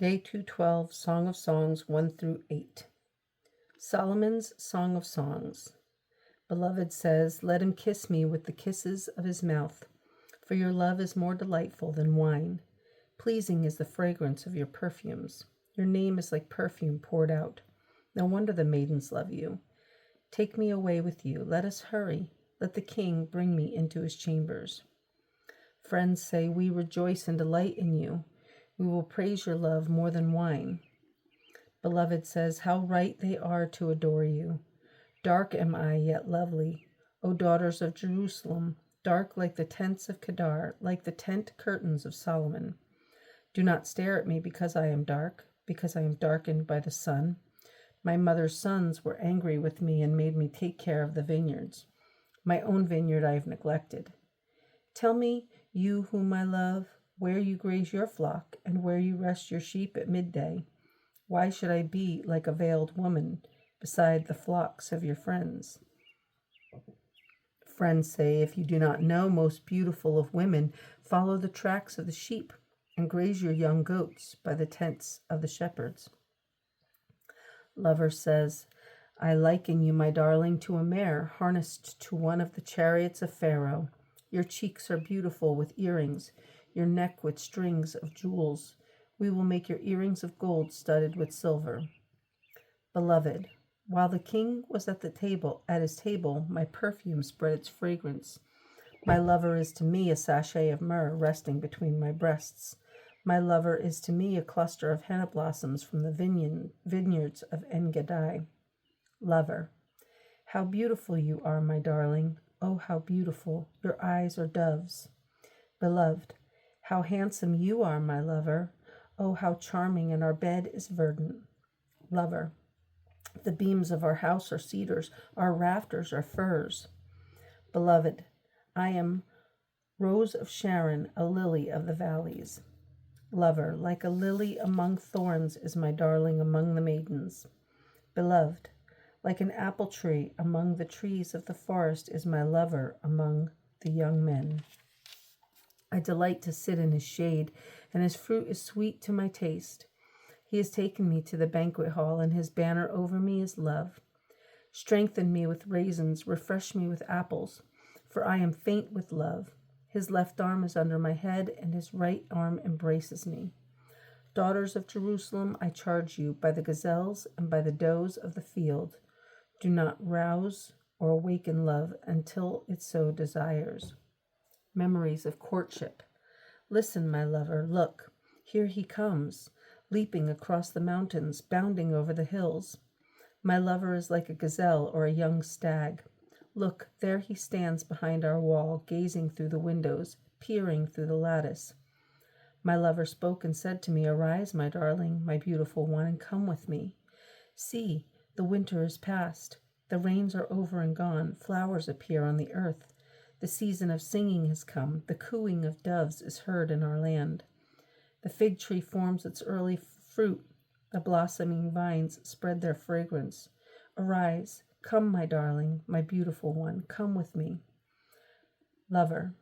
Day 212, Song of Songs 1 through 8. Solomon's Song of Songs. Beloved says, "Let him kiss me with the kisses of his mouth, for your love is more delightful than wine. Pleasing is the fragrance of your perfumes. Your name is like perfume poured out. No wonder the maidens love you. Take me away with you. Let us hurry. Let the king bring me into his chambers." Friends say, "We rejoice and delight in you. We will praise your love more than wine." Beloved says, "How right they are to adore you. Dark am I, yet lovely. O daughters of Jerusalem, dark like the tents of Kedar, like the tent curtains of Solomon. Do not stare at me because I am dark, because I am darkened by the sun. My mother's sons were angry with me and made me take care of the vineyards. My own vineyard I have neglected. Tell me, you whom I love, where you graze your flock, and where you rest your sheep at midday. Why should I be like a veiled woman beside the flocks of your friends?" Friends say, "If you do not know, most beautiful of women, follow the tracks of the sheep and graze your young goats by the tents of the shepherds." Lover says, "I liken you, my darling, to a mare harnessed to one of the chariots of Pharaoh. Your cheeks are beautiful with earrings, your neck with strings of jewels. We will make your earrings of gold studded with silver." Beloved, while the king was at his table, my perfume spread its fragrance. My lover is to me a sachet of myrrh resting between my breasts. My lover is to me a cluster of henna blossoms from the vineyards of En-Gedi. Lover, how beautiful you are, my darling. Oh, how beautiful. Your eyes are doves. Beloved, how handsome you are, my lover. Oh, how charming, and our bed is verdant. Lover, the beams of our house are cedars, our rafters are firs. Beloved, I am Rose of Sharon, a lily of the valleys. Lover, like a lily among thorns is my darling among the maidens. Beloved, like an apple tree among the trees of the forest is my lover among the young men. I delight to sit in his shade, and his fruit is sweet to my taste. He has taken me to the banquet hall, and his banner over me is love. Strengthen me with raisins, refresh me with apples, for I am faint with love. His left arm is under my head, and his right arm embraces me. Daughters of Jerusalem, I charge you, by the gazelles and by the does of the field, do not rouse or awaken love until it so desires. Memories of courtship. Listen, my lover, look, here he comes, leaping across the mountains, bounding over the hills. My lover is like a gazelle or a young stag. Look, there he stands behind our wall, gazing through the windows, peering through the lattice. My lover spoke and said to me, "Arise, my darling, my beautiful one, and come with me. See, the winter is past. The rains are over and gone. Flowers appear on the earth. The season of singing has come. The cooing of doves is heard in our land. The fig tree forms its early fruit. The blossoming vines spread their fragrance. Arise, come, my darling, my beautiful one, come with me." Lover,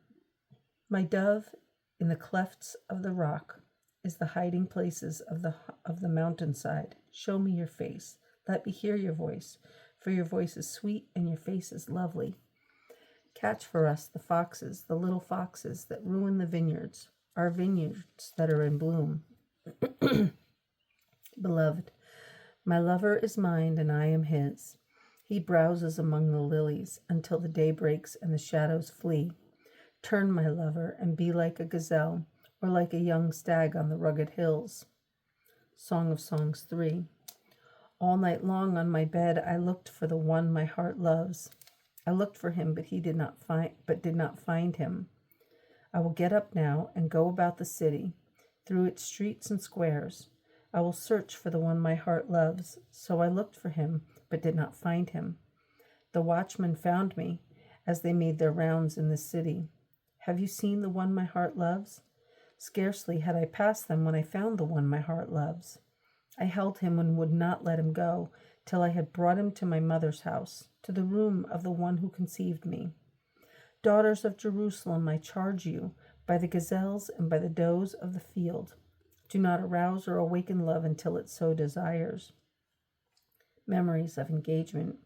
my dove in the clefts of the rock is the hiding places of the mountainside. Show me your face. Let me hear your voice, for your voice is sweet and your face is lovely. Catch for us the foxes, the little foxes that ruin the vineyards, our vineyards that are in bloom. Beloved, my lover is mine and I am his. He browses among the lilies until the day breaks and the shadows flee. Turn, my lover, and be like a gazelle or like a young stag on the rugged hills. Song of Songs 3. All night long on my bed I looked for the one my heart loves. I looked for him, but did not find him. I will get up now and go about the city, through its streets and squares. I will search for the one my heart loves. So I looked for him, but did not find him. The watchmen found me as they made their rounds in the city. Have you seen the one my heart loves? Scarcely had I passed them when I found the one my heart loves. I held him and would not let him go till I had brought him to my mother's house, to the room of the one who conceived me. Daughters of Jerusalem, I charge you, by the gazelles and by the does of the field, Do not arouse or awaken love until it so desires. Memories of engagement.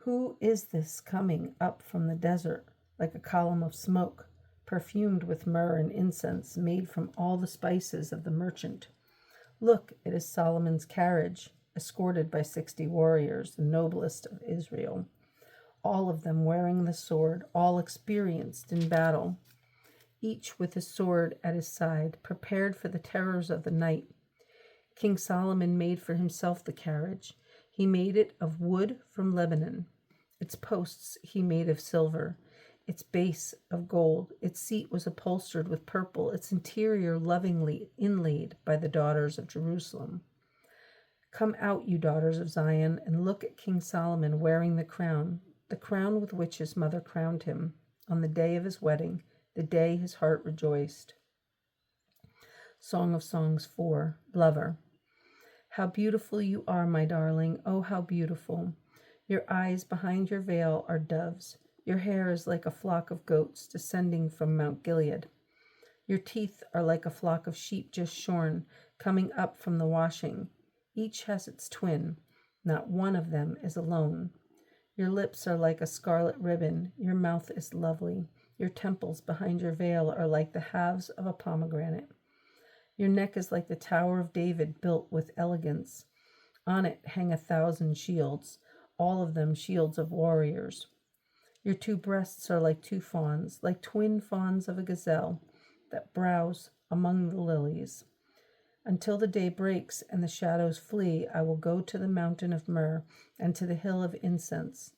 Who is this coming up from the desert like a column of smoke, perfumed with myrrh and incense made from all the spices of the merchant? Look, it is Solomon's carriage, escorted by 60 warriors, the noblest of Israel, all of them wearing the sword, all experienced in battle, each with his sword at his side, prepared for the terrors of the night. King Solomon made for himself the carriage. He made it of wood from Lebanon. Its posts he made of silver, its base of gold. Its seat was upholstered with purple, its interior lovingly inlaid by the daughters of Jerusalem. Come out, you daughters of Zion, and look at King Solomon wearing the crown with which his mother crowned him, on the day of his wedding, the day his heart rejoiced. Song of Songs 4, Lover. How beautiful you are, my darling, oh, how beautiful. Your eyes behind your veil are doves. Your hair is like a flock of goats descending from Mount Gilead. Your teeth are like a flock of sheep just shorn, coming up from the washing. Each has its twin. Not one of them is alone. Your lips are like a scarlet ribbon. Your mouth is lovely. Your temples behind your veil are like the halves of a pomegranate. Your neck is like the Tower of David built with elegance. On it hang 1,000 shields, all of them shields of warriors. Your 2 breasts are like 2 fawns, like twin fawns of a gazelle that browse among the lilies. Until the day breaks and the shadows flee, I will go to the mountain of myrrh and to the hill of incense.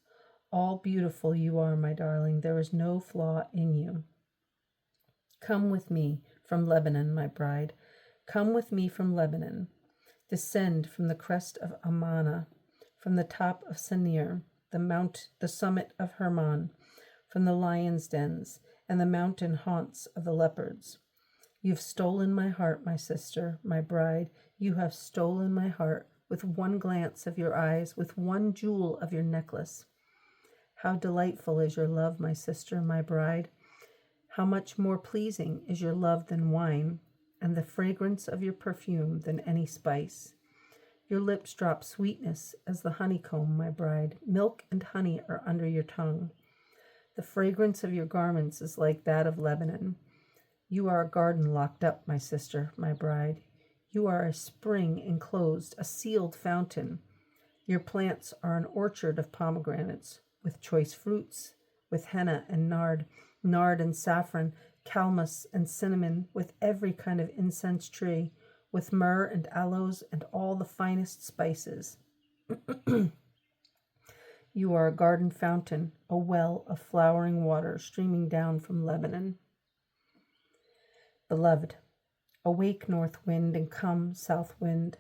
All beautiful you are, my darling. There is no flaw in you. Come with me from Lebanon, my bride. Come with me from Lebanon. Descend from the crest of Amana, from the top of Senir, the summit of Hermon, from the lions' dens and the mountain haunts of the leopards. You've stolen my heart, my sister, my bride. You have stolen my heart with one glance of your eyes, with one jewel of your necklace. How delightful is your love, my sister, my bride. How much more pleasing is your love than wine, and the fragrance of your perfume than any spice. Your lips drop sweetness as the honeycomb, my bride. Milk and honey are under your tongue. The fragrance of your garments is like that of Lebanon. You are a garden locked up, my sister, my bride. You are a spring enclosed, a sealed fountain. Your plants are an orchard of pomegranates, with choice fruits, with henna and nard and saffron, calamus and cinnamon, with every kind of incense tree, with myrrh and aloes and all the finest spices. You are a garden fountain, a well of flowering water streaming down from Lebanon. Beloved, awake, north wind, and come, south wind.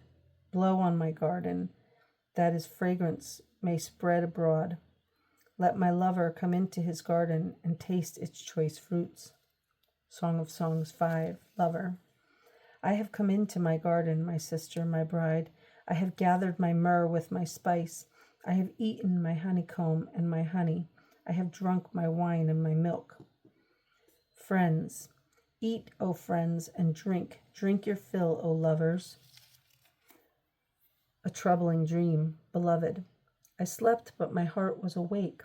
Blow on my garden, that his fragrance may spread abroad. Let my lover come into his garden and taste its choice fruits. Song of Songs 5, Lover. I have come into my garden, my sister, my bride. I have gathered my myrrh with my spice. I have eaten my honeycomb and my honey. I have drunk my wine and my milk. Friends, eat, O friends, and drink. Drink your fill, O lovers. A troubling dream, beloved. I slept, but my heart was awake.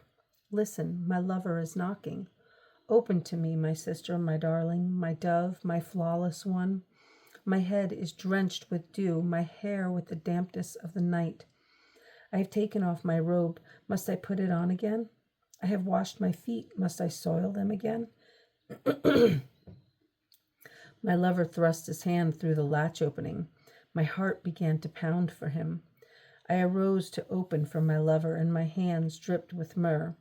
Listen, my lover is knocking. Open to me, my sister, my darling, my dove, my flawless one. My head is drenched with dew, my hair with the dampness of the night. I have taken off my robe. Must I put it on again? I have washed my feet. Must I soil them again? My lover thrust his hand through the latch opening. My heart began to pound for him. I arose to open for my lover, and my hands dripped with myrrh,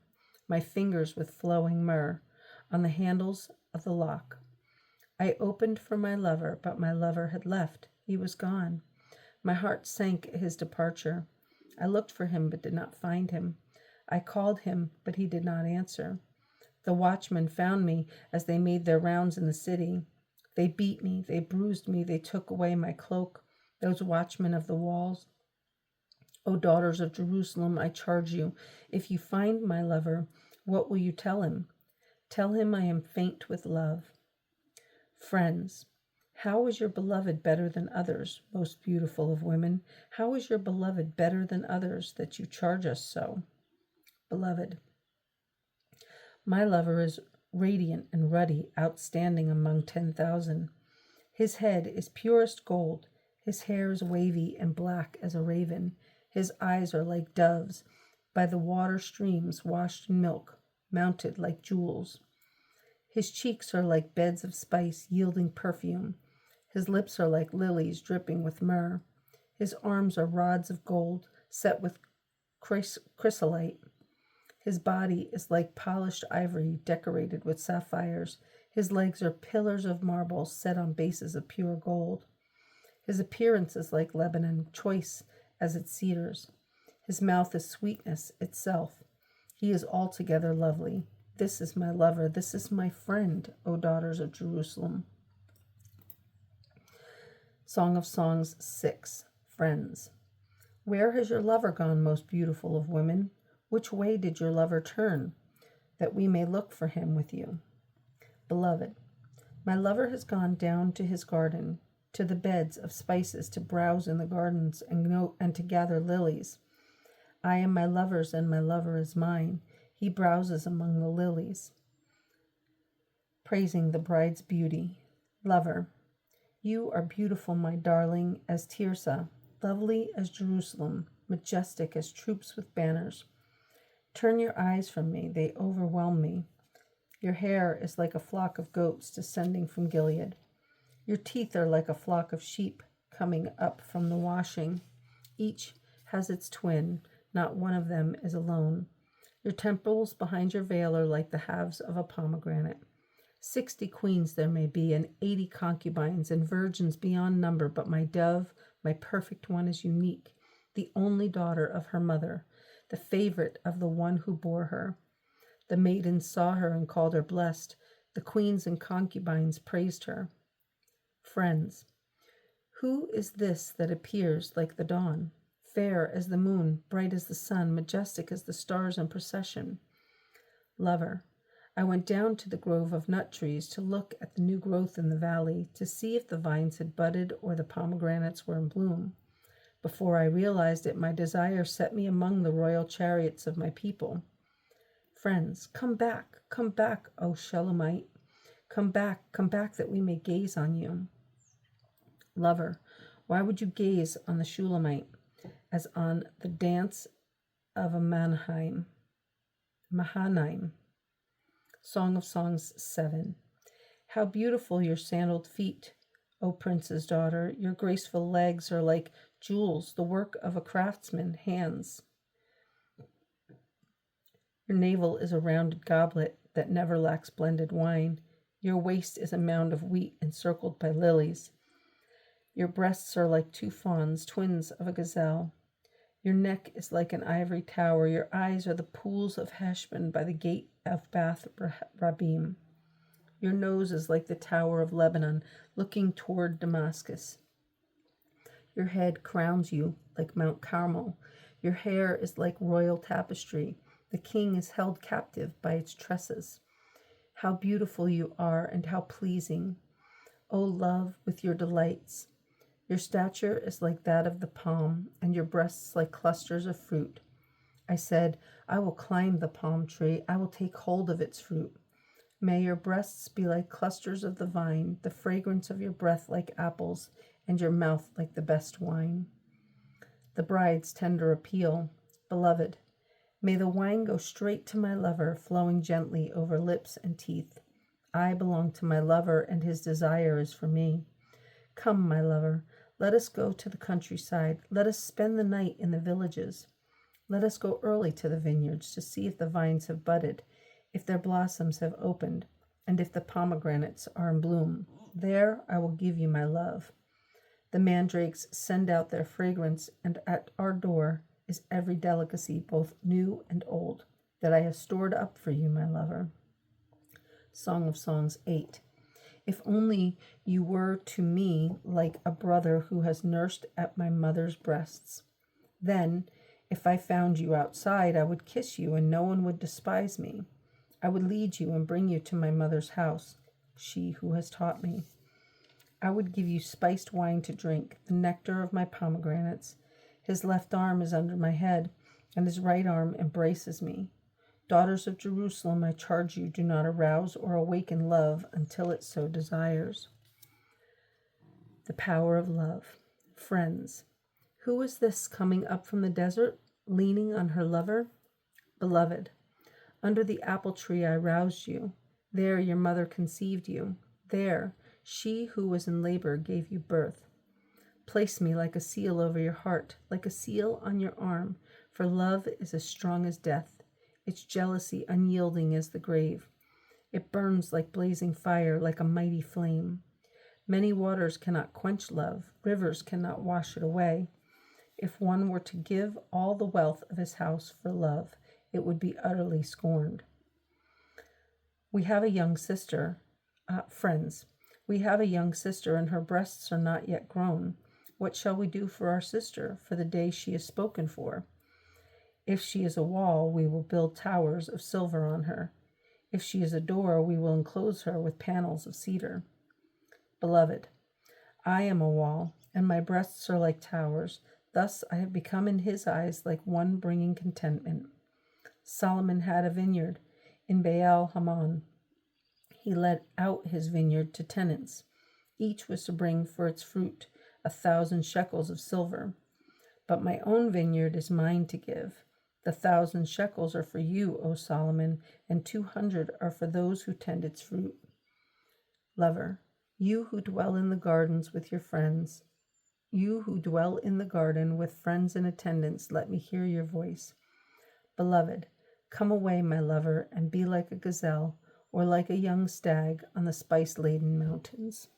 my fingers with flowing myrrh, on the handles of the lock. I opened for my lover, but my lover had left. He was gone. My heart sank at his departure. I looked for him, but did not find him. I called him, but he did not answer. The watchmen found me as they made their rounds in the city. They beat me, they bruised me, they took away my cloak, those watchmen of the walls. O daughters of Jerusalem, I charge you, if you find my lover, what will you tell him? Tell him I am faint with love. Friends, How is your beloved better than others, most beautiful of women? How is your beloved better than others, that you charge us so? Beloved, my lover is radiant and ruddy, outstanding among 10,000. His head is purest gold. His hair is wavy and black as a raven. His eyes are like doves, by the water streams washed in milk, mounted like jewels. His cheeks are like beds of spice yielding perfume. His lips are like lilies dripping with myrrh. His arms are rods of gold set with chrysolite. His body is like polished ivory decorated with sapphires. His legs are pillars of marble set on bases of pure gold. His appearance is like Lebanon, choice as its cedars. His mouth is sweetness itself. He is altogether lovely. This is my lover. This is my friend, O daughters of Jerusalem. Song of Songs 6. Friends. Where has your lover gone, most beautiful of women? Which way did your lover turn, that we may look for him with you? Beloved, my lover has gone down to his garden, to the beds of spices, to browse in the gardens and to gather lilies. I am my lover's, and my lover is mine. He browses among the lilies, praising the bride's beauty. Lover, you are beautiful, my darling, as Tirzah, lovely as Jerusalem, majestic as troops with banners. Turn your eyes from me, they overwhelm me. Your hair is like a flock of goats descending from Gilead. Your teeth are like a flock of sheep coming up from the washing. Each has its twin, not one of them is alone. Your temples behind your veil are like the halves of a pomegranate. 60 queens there may be, and 80 concubines, and virgins beyond number, but my dove, my perfect one, is unique, the only daughter of her mother, the favorite of the one who bore her. The maidens saw her and called her blessed. The queens and concubines praised her. Friends, who is this that appears like the dawn, fair as the moon, bright as the sun, majestic as the stars in procession? Lover, I went down to the grove of nut trees to look at the new growth in the valley, to see if the vines had budded or the pomegranates were in bloom. Before I realized it, my desire set me among the royal chariots of my people. Friends, come back, O Shulamite. Come back, that we may gaze on you. Lover, why would you gaze on the Shulamite as on the dance of a Mahanaim? Song of Songs 7. How beautiful your sandaled feet, O prince's daughter. Your graceful legs are like jewels, the work of a craftsman's hands. Your navel is a rounded goblet that never lacks blended wine. Your waist is a mound of wheat encircled by lilies. Your breasts are like 2 fawns, twins of a gazelle. Your neck is like an ivory tower. Your eyes are the pools of Heshbon by the gate of Bath Rabbim. Your nose is like the tower of Lebanon, looking toward Damascus. Your head crowns you like Mount Carmel. Your hair is like royal tapestry. The king is held captive by its tresses. How beautiful you are, and how pleasing, O love, with your delights. Your stature is like that of the palm, and your breasts like clusters of fruit. I said, I will climb the palm tree. I will take hold of its fruit. May your breasts be like clusters of the vine, the fragrance of your breath like apples, and your mouth like the best wine. The bride's tender appeal. Beloved, may the wine go straight to my lover, flowing gently over lips and teeth. I belong to my lover, and his desire is for me. Come, my lover, let us go to the countryside. Let us spend the night in the villages. Let us go early to the vineyards to see if the vines have budded, if their blossoms have opened, and if the pomegranates are in bloom. There I will give you my love. The mandrakes send out their fragrance, and at our door is every delicacy, both new and old, that I have stored up for you, my lover. Song of Songs 8. If only you were to me like a brother who has nursed at my mother's breasts. Then, if I found you outside, I would kiss you, and no one would despise me. I would lead you and bring you to my mother's house, she who has taught me. I would give you spiced wine to drink, the nectar of my pomegranates. His left arm is under my head, and his right arm embraces me. Daughters of Jerusalem, I charge you, do not arouse or awaken love until it so desires. The power of love. Friends, who is this coming up from the desert, leaning on her lover? Beloved, under the apple tree I roused you. There your mother conceived you. There she who was in labor gave you birth. Place me like a seal over your heart, like a seal on your arm, for love is as strong as death, its jealousy unyielding as the grave. It burns like blazing fire, like a mighty flame. Many waters cannot quench love, rivers cannot wash it away. If one were to give all the wealth of his house for love, it would be utterly scorned. We have a young sister, friends. We have a young sister, and her breasts are not yet grown. What shall we do for our sister, for the day she is spoken for? If she is a wall, we will build towers of silver on her. If she is a door, we will enclose her with panels of cedar. Beloved, I am a wall, and my breasts are like towers. Thus I have become in his eyes like one bringing contentment. Solomon had a vineyard in Baal Hamon. He let out his vineyard to tenants. Each was to bring for its fruit 1,000 shekels of silver. But my own vineyard is mine to give. The 1,000 shekels are for you, O Solomon, and 200 are for those who tend its fruit. Lover, you who dwell in the gardens with your friends, you who dwell in the garden with friends and attendants, let me hear your voice. Beloved, come away, my lover, and be like a gazelle, or like a young stag on the spice-laden mountains.